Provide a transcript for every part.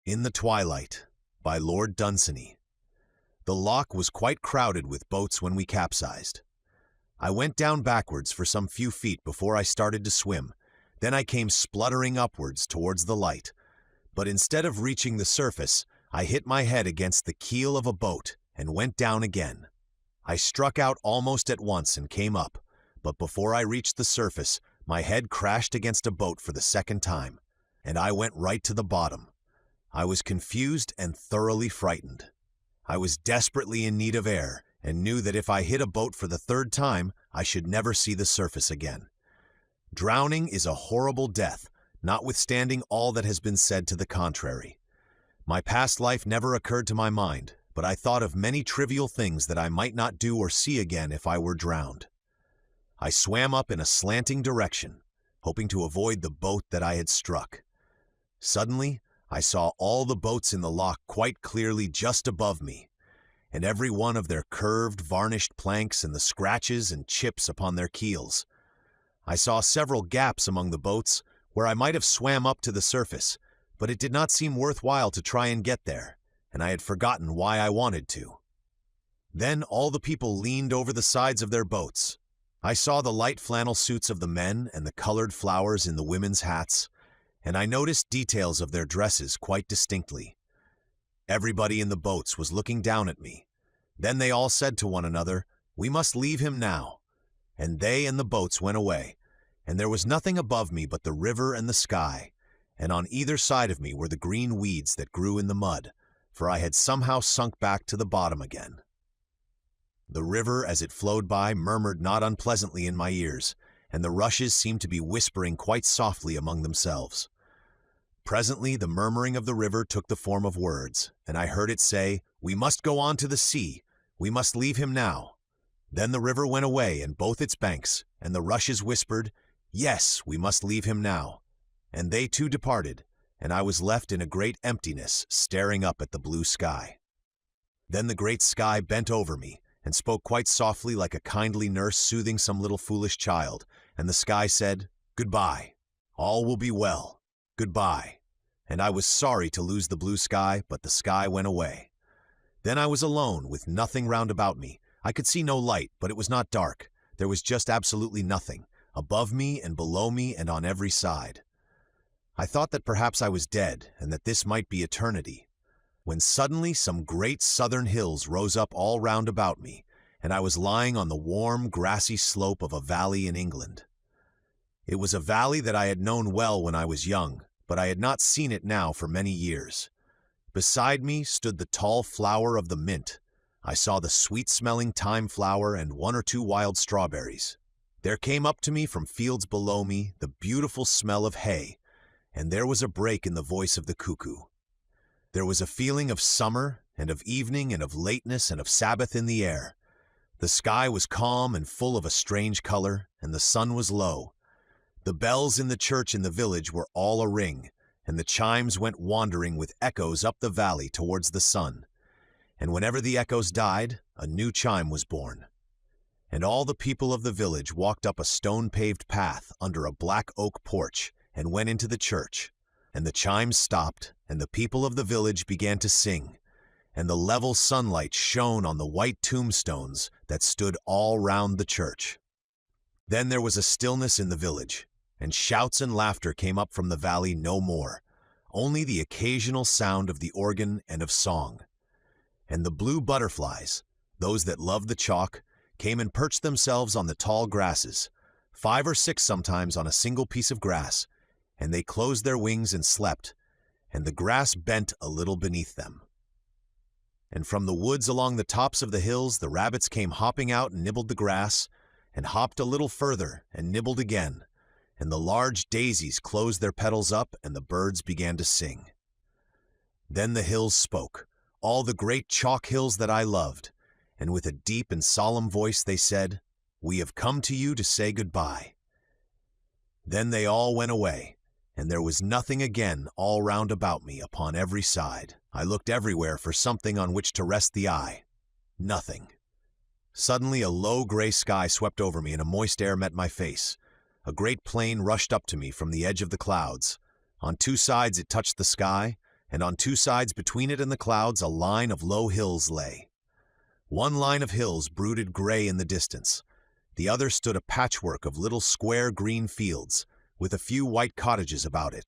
In the Twilight, by Lord Dunsany. The loch was quite crowded with boats when we capsized. I went down backwards for some few feet before I started to swim. Then I came spluttering upwards towards the light. But instead of reaching the surface, I hit my head against the keel of a boat and went down again. I struck out almost at once and came up, but before I reached the surface, my head crashed against a boat for the second time, and I went right to the bottom. I was confused and thoroughly frightened. I was desperately in need of air and knew that if I hit a boat for the third time, I should never see the surface again. Drowning is a horrible death, notwithstanding all that has been said to the contrary. My past life never occurred to my mind, but I thought of many trivial things that I might not do or see again if I were drowned. I swam up in a slanting direction, hoping to avoid the boat that I had struck. Suddenly, I saw all the boats in the loch quite clearly just above me, and every one of their curved, varnished planks and the scratches and chips upon their keels. I saw several gaps among the boats where I might have swam up to the surface, but it did not seem worthwhile to try and get there, and I had forgotten why I wanted to. Then all the people leaned over the sides of their boats. I saw the light flannel suits of the men and the colored flowers in the women's hats, and I noticed details of their dresses quite distinctly. Everybody in the boats was looking down at me. Then they all said to one another, "We must leave him now." And they and the boats went away, and there was nothing above me but the river and the sky, and on either side of me were the green weeds that grew in the mud, for I had somehow sunk back to the bottom again. The river, as it flowed by, murmured not unpleasantly in my ears, and the rushes seemed to be whispering quite softly among themselves. Presently the murmuring of the river took the form of words, and I heard it say, "We must go on to the sea. We must leave him now." Then the river went away in both its banks, and the rushes whispered, "Yes, we must leave him now." And they too departed, and I was left in a great emptiness, staring up at the blue sky. Then the great sky bent over me, and spoke quite softly like a kindly nurse soothing some little foolish child, and the sky said, "Goodbye. All will be well. Goodbye." And I was sorry to lose the blue sky, but the sky went away. Then I was alone, with nothing round about me. I could see no light, but it was not dark. There was just absolutely nothing, above me and below me and on every side. I thought that perhaps I was dead, and that this might be eternity, when suddenly some great southern hills rose up all round about me, and I was lying on the warm, grassy slope of a valley in England. It was a valley that I had known well when I was young, but I had not seen it now for many years. Beside me stood the tall flower of the mint. I saw the sweet-smelling thyme flower and one or two wild strawberries. There came up to me from fields below me the beautiful smell of hay, and there was a break in the voice of the cuckoo. There was a feeling of summer and of evening and of lateness and of Sabbath in the air. The sky was calm and full of a strange color, and the sun was low. The bells in the church in the village were all a ring, and the chimes went wandering with echoes up the valley towards the sun. And whenever the echoes died, a new chime was born. And all the people of the village walked up a stone-paved path under a black oak porch and went into the church. And the chimes stopped, and the people of the village began to sing, and the level sunlight shone on the white tombstones that stood all round the church. Then there was a stillness in the village, and shouts and laughter came up from the valley no more, only the occasional sound of the organ and of song. And the blue butterflies, those that loved the chalk, came and perched themselves on the tall grasses, 5 or 6 sometimes on a single piece of grass, and they closed their wings and slept, and the grass bent a little beneath them. And from the woods along the tops of the hills the rabbits came hopping out and nibbled the grass, and hopped a little further and nibbled again, and the large daisies closed their petals up, and the birds began to sing. Then the hills spoke, all the great chalk hills that I loved, and with a deep and solemn voice they said, "We have come to you to say goodbye." Then they all went away, and there was nothing again all round about me upon every side. I looked everywhere for something on which to rest the eye. Nothing. Suddenly a low gray sky swept over me, and a moist air met my face. A great plane rushed up to me from the edge of the clouds. On 2 sides it touched the sky, and on two sides between it and the clouds a line of low hills lay. One line of hills brooded gray in the distance. The other stood a patchwork of little square green fields, with a few white cottages about it.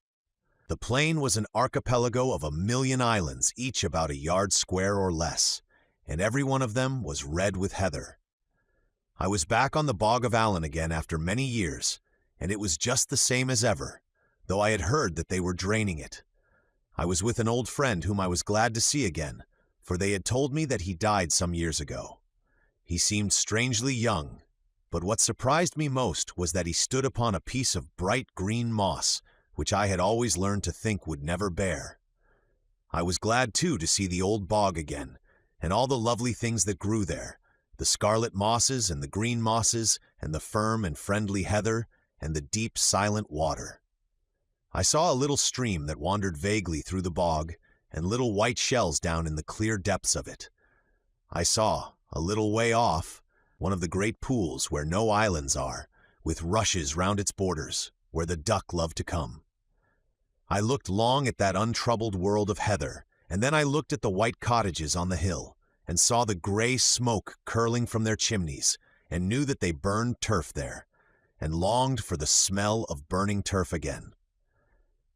The plain was an archipelago of 1,000,000 islands, each about a yard square or less, and every one of them was red with heather. I was back on the Bog of Allen again after many years, and it was just the same as ever, though I had heard that they were draining it. I was with an old friend whom I was glad to see again, for they had told me that he died some years ago. He seemed strangely young, but what surprised me most was that he stood upon a piece of bright green moss, which I had always learned to think would never bear. I was glad, too, to see the old bog again, and all the lovely things that grew there, the scarlet mosses and the green mosses, and the firm and friendly heather, and the deep, silent water. I saw a little stream that wandered vaguely through the bog, and little white shells down in the clear depths of it. I saw, a little way off, one of the great pools where no islands are, with rushes round its borders, where the duck love to come. I looked long at that untroubled world of heather, and then I looked at the white cottages on the hill, and saw the gray smoke curling from their chimneys, and knew that they burned turf there, and longed for the smell of burning turf again.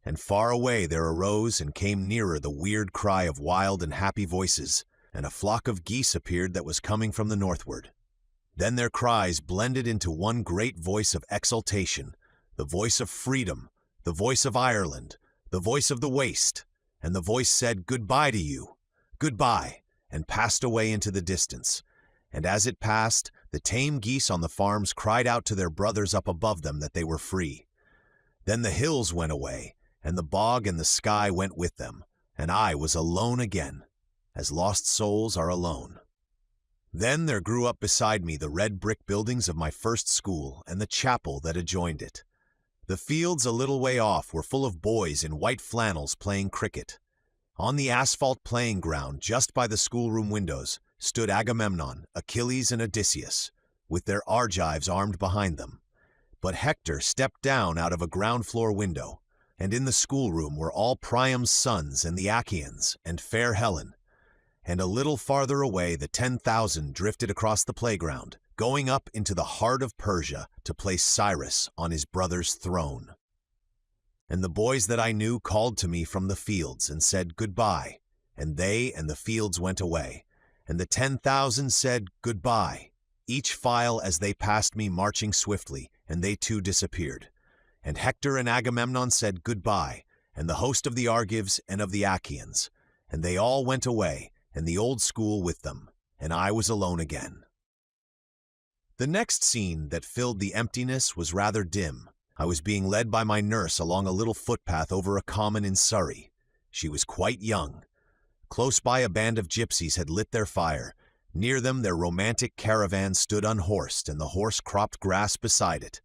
And far away there arose and came nearer the weird cry of wild and happy voices, and a flock of geese appeared that was coming from the northward. Then their cries blended into one great voice of exultation, the voice of freedom, the voice of Ireland, the voice of the waste, and the voice said, "Goodbye to you, goodbye," and passed away into the distance. And as it passed, the tame geese on the farms cried out to their brothers up above them that they were free. Then the hills went away, and the bog and the sky went with them, and I was alone again, as lost souls are alone. Then there grew up beside me the red brick buildings of my first school and the chapel that adjoined it. The fields a little way off were full of boys in white flannels playing cricket. On the asphalt playing ground just by the schoolroom windows stood Agamemnon, Achilles, and Odysseus, with their Argives armed behind them. But Hector stepped down out of a ground-floor window, and in the schoolroom were all Priam's sons and the Achaeans and fair Helen. And a little farther away the 10,000 drifted across the playground, going up into the heart of Persia to place Cyrus on his brother's throne. And the boys that I knew called to me from the fields and said goodbye, and they and the fields went away, and the 10,000 said goodbye, each file as they passed me marching swiftly, and they too disappeared. And Hector and Agamemnon said goodbye, and the host of the Argives and of the Achaeans, and they all went away, and the old school with them, and I was alone again. The next scene that filled the emptiness was rather dim. I was being led by my nurse along a little footpath over a common in Surrey. She was quite young. Close by a band of gypsies had lit their fire. Near them their romantic caravan stood unhorsed, and the horse cropped grass beside it.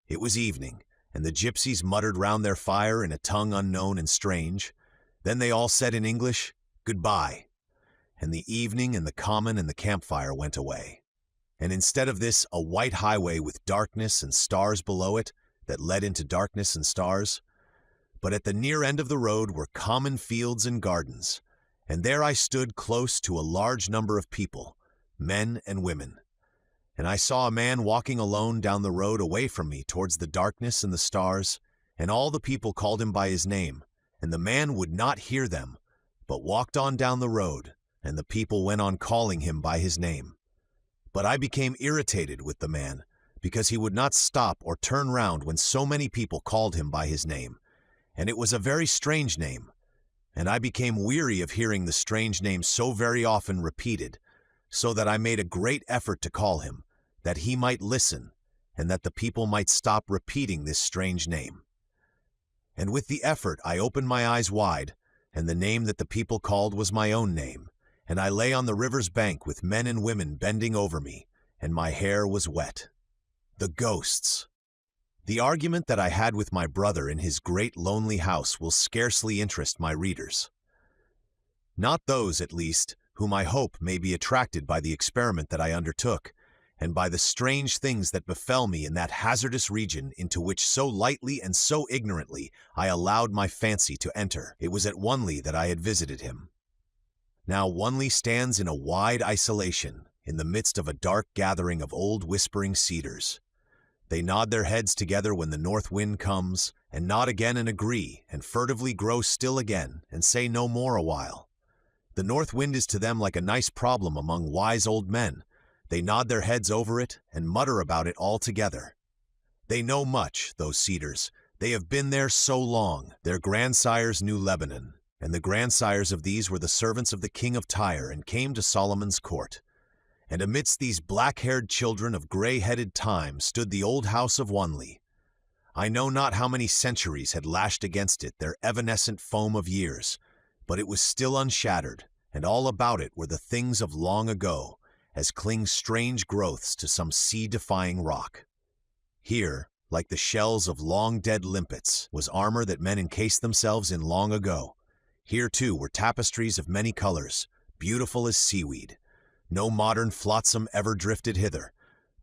It was evening, and the gypsies muttered round their fire in a tongue unknown and strange. Then they all said in English, "Goodbye." And the evening and the common and the campfire went away. And instead of this, a white highway with darkness and stars below it that led into darkness and stars. But at the near end of the road were common fields and gardens, and there I stood close to a large number of people, men and women. And I saw a man walking alone down the road away from me towards the darkness and the stars, and all the people called him by his name, and the man would not hear them, but walked on down the road, and the people went on calling him by his name. But I became irritated with the man, because he would not stop or turn round when so many people called him by his name, and it was a very strange name, and I became weary of hearing the strange name so very often repeated, so that I made a great effort to call him, that he might listen, and that the people might stop repeating this strange name. And with the effort I opened my eyes wide, and the name that the people called was my own name, and I lay on the river's bank with men and women bending over me, and my hair was wet. The ghosts. The argument that I had with my brother in his great lonely house will scarcely interest my readers. Not those, at least, whom I hope may be attracted by the experiment that I undertook, and by the strange things that befell me in that hazardous region into which so lightly and so ignorantly I allowed my fancy to enter. It was at Wunley that I had visited him. Now Wunley stands in a wide isolation, in the midst of a dark gathering of old whispering cedars. They nod their heads together when the north wind comes, and nod again and agree, and furtively grow still again, and say no more a while. The north wind is to them like a nice problem among wise old men. They nod their heads over it, and mutter about it all together. They know much, those cedars. They have been there so long. Their grandsires knew Lebanon, and the grandsires of these were the servants of the king of Tyre, and came to Solomon's court. And amidst these black-haired children of gray-headed time stood the old house of Wunley. I know not how many centuries had lashed against it their evanescent foam of years, but it was still unshattered, and all about it were the things of long ago, as cling strange growths to some sea-defying rock. Here, like the shells of long-dead limpets, was armor that men encased themselves in long ago. Here, too, were tapestries of many colors, beautiful as seaweed. No modern flotsam ever drifted hither.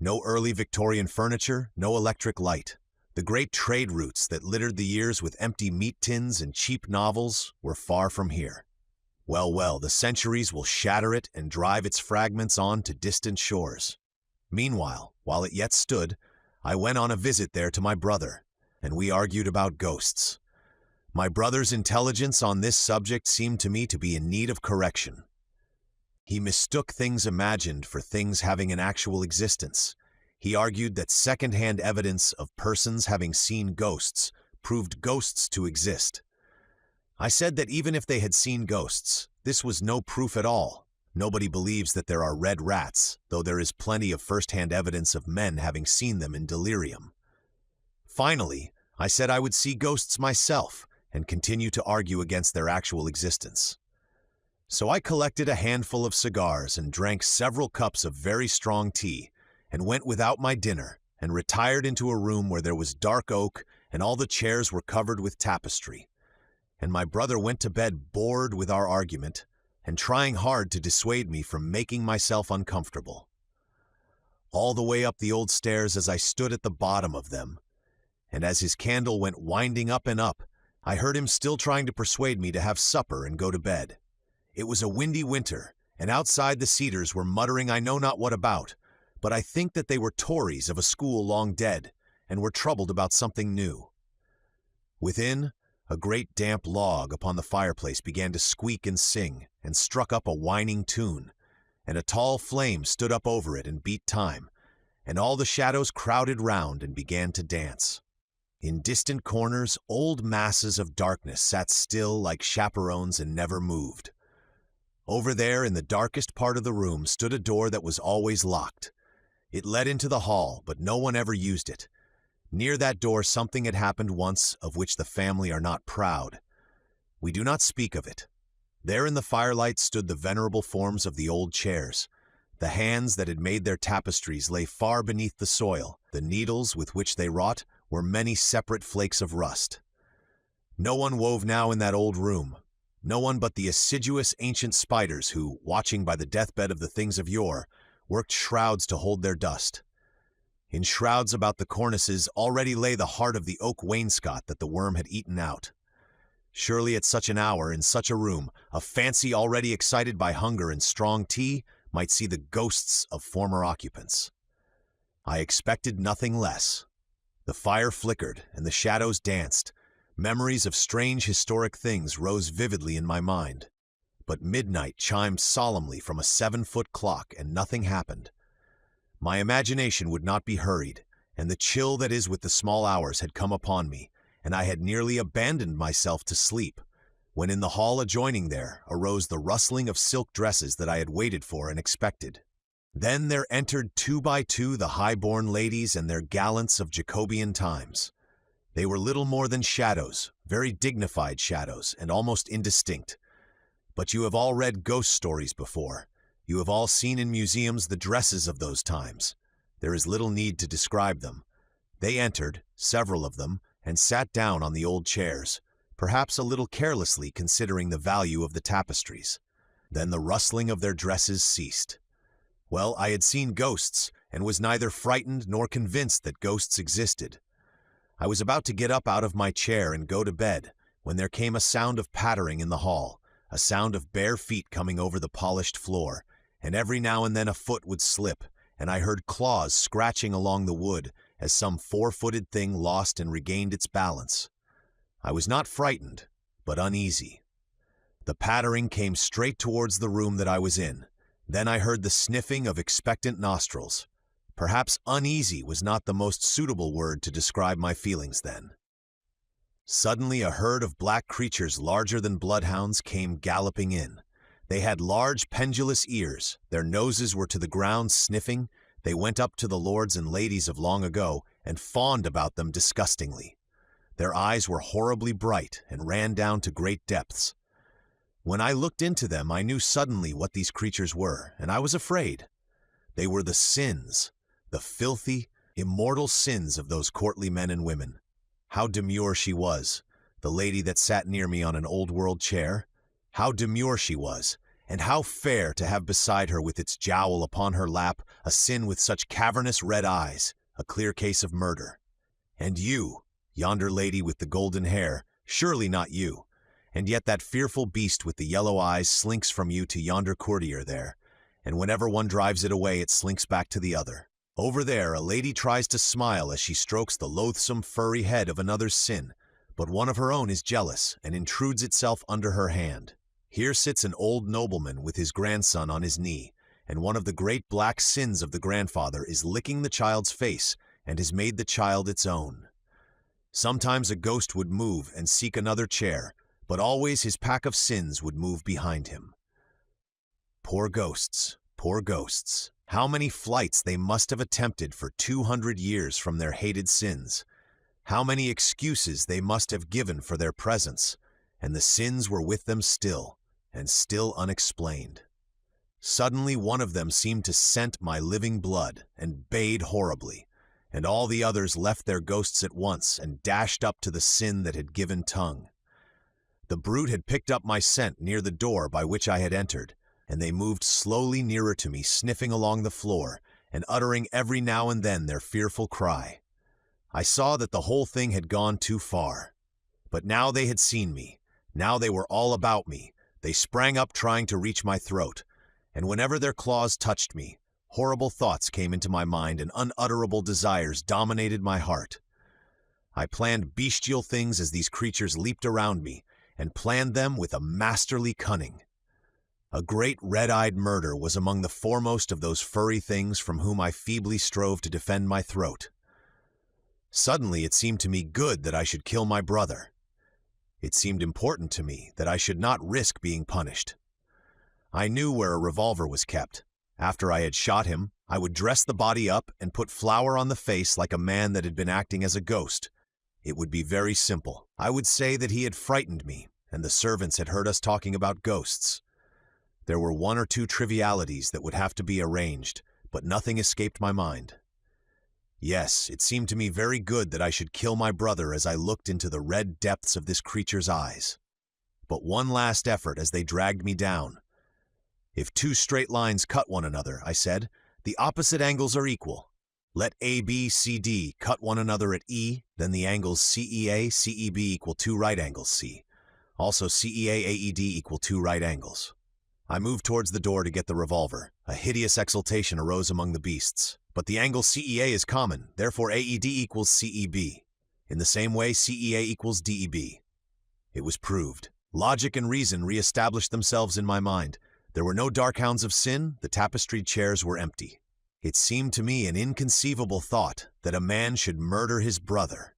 No early Victorian furniture, no electric light. The great trade routes that littered the years with empty meat tins and cheap novels were far from here. Well, well, the centuries will shatter it and drive its fragments on to distant shores. Meanwhile, while it yet stood, I went on a visit there to my brother, and we argued about ghosts. My brother's intelligence on this subject seemed to me to be in need of correction. He mistook things imagined for things having an actual existence. He argued that second-hand evidence of persons having seen ghosts proved ghosts to exist. I said that even if they had seen ghosts, this was no proof at all. Nobody believes that there are red rats, though there is plenty of first-hand evidence of men having seen them in delirium. Finally, I said I would see ghosts myself and continue to argue against their actual existence. So I collected a handful of cigars and drank several cups of very strong tea, and went without my dinner, and retired into a room where there was dark oak, and all the chairs were covered with tapestry. And my brother went to bed bored with our argument, and trying hard to dissuade me from making myself uncomfortable. All the way up the old stairs as I stood at the bottom of them, and as his candle went winding up and up, I heard him still trying to persuade me to have supper and go to bed. It was a windy winter, and outside the cedars were muttering I know not what about, but I think that they were Tories of a school long dead, and were troubled about something new. Within, a great damp log upon the fireplace began to squeak and sing, and struck up a whining tune, and a tall flame stood up over it and beat time, and all the shadows crowded round and began to dance. In distant corners, old masses of darkness sat still like chaperones and never moved. Over there in the darkest part of the room stood a door that was always locked. It led into the hall, but no one ever used it. Near that door something had happened once of which the family are not proud. We do not speak of it. There in the firelight stood the venerable forms of the old chairs. The hands that had made their tapestries lay far beneath the soil. The needles with which they wrought were many separate flakes of rust. No one wove now in that old room. No one but the assiduous ancient spiders who, watching by the deathbed of the things of yore, worked shrouds to hold their dust. In shrouds about the cornices already lay the heart of the oak wainscot that the worm had eaten out. Surely at such an hour, in such a room, a fancy already excited by hunger and strong tea might see the ghosts of former occupants. I expected nothing less. The fire flickered and the shadows danced. Memories of strange historic things rose vividly in my mind. But midnight chimed solemnly from a 7-foot clock, and nothing happened. My imagination would not be hurried, and the chill that is with the small hours had come upon me, and I had nearly abandoned myself to sleep, when in the hall adjoining there arose the rustling of silk dresses that I had waited for and expected. Then there entered 2 by 2 the high-born ladies and their gallants of Jacobean times. They were little more than shadows, very dignified shadows, and almost indistinct. But you have all read ghost stories before. You have all seen in museums the dresses of those times. There is little need to describe them. They entered, several of them, and sat down on the old chairs, perhaps a little carelessly considering the value of the tapestries. Then the rustling of their dresses ceased. Well, I had seen ghosts, and was neither frightened nor convinced that ghosts existed. I was about to get up out of my chair and go to bed when there came a sound of pattering in the hall, a sound of bare feet coming over the polished floor, and every now and then a foot would slip, and I heard claws scratching along the wood as some four-footed thing lost and regained its balance. I was not frightened, but uneasy. The pattering came straight towards the room that I was in. Then I heard the sniffing of expectant nostrils. Perhaps uneasy was not the most suitable word to describe my feelings then. Suddenly a herd of black creatures larger than bloodhounds came galloping in. They had large pendulous ears, their noses were to the ground sniffing, they went up to the lords and ladies of long ago and fawned about them disgustingly. Their eyes were horribly bright and ran down to great depths. When I looked into them, I knew suddenly what these creatures were, and I was afraid. They were the sins, the filthy, immortal sins of those courtly men and women. How demure she was, the lady that sat near me on an old-world chair. How demure she was, and how fair to have beside her with its jowl upon her lap a sin with such cavernous red eyes, a clear case of murder. And you, yonder lady with the golden hair, surely not you, and yet that fearful beast with the yellow eyes slinks from you to yonder courtier there, and whenever one drives it away it slinks back to the other. Over there a lady tries to smile as she strokes the loathsome furry head of another's sin, but one of her own is jealous and intrudes itself under her hand. Here sits an old nobleman with his grandson on his knee, and one of the great black sins of the grandfather is licking the child's face and has made the child its own. Sometimes a ghost would move and seek another chair, but always his pack of sins would move behind him. Poor ghosts, poor ghosts. How many flights they must have attempted for 200 years from their hated sins. How many excuses they must have given for their presence, and the sins were with them still, and still unexplained. Suddenly one of them seemed to scent my living blood and bayed horribly, and all the others left their ghosts at once and dashed up to the sin that had given tongue. The brute had picked up my scent near the door by which I had entered, and they moved slowly nearer to me, sniffing along the floor, and uttering every now and then their fearful cry. I saw that the whole thing had gone too far. But now they had seen me, now they were all about me, they sprang up trying to reach my throat, and whenever their claws touched me, horrible thoughts came into my mind and unutterable desires dominated my heart. I planned bestial things as these creatures leaped around me, and planned them with a masterly cunning. A great red-eyed murder was among the foremost of those furry things from whom I feebly strove to defend my throat. Suddenly it seemed to me good that I should kill my brother. It seemed important to me that I should not risk being punished. I knew where a revolver was kept. After I had shot him, I would dress the body up and put flour on the face like a man that had been acting as a ghost. It would be very simple. I would say that he had frightened me, and the servants had heard us talking about ghosts. There were one or two trivialities that would have to be arranged, but nothing escaped my mind. Yes, it seemed to me very good that I should kill my brother as I looked into the red depths of this creature's eyes. But one last effort as they dragged me down. If two straight lines cut one another, I said, the opposite angles are equal. Let AB, CD cut one another at E, then the angles CEA, CEB equal 2 right angles C. Also CEA, AED equal 2 right angles. I moved towards the door to get the revolver. A hideous exultation arose among the beasts. But the angle CEA is common, therefore AED equals CEB. In the same way, CEA equals DEB. It was proved. Logic and reason re-established themselves in my mind. There were no dark hounds of sin, the tapestried chairs were empty. It seemed to me an inconceivable thought that a man should murder his brother.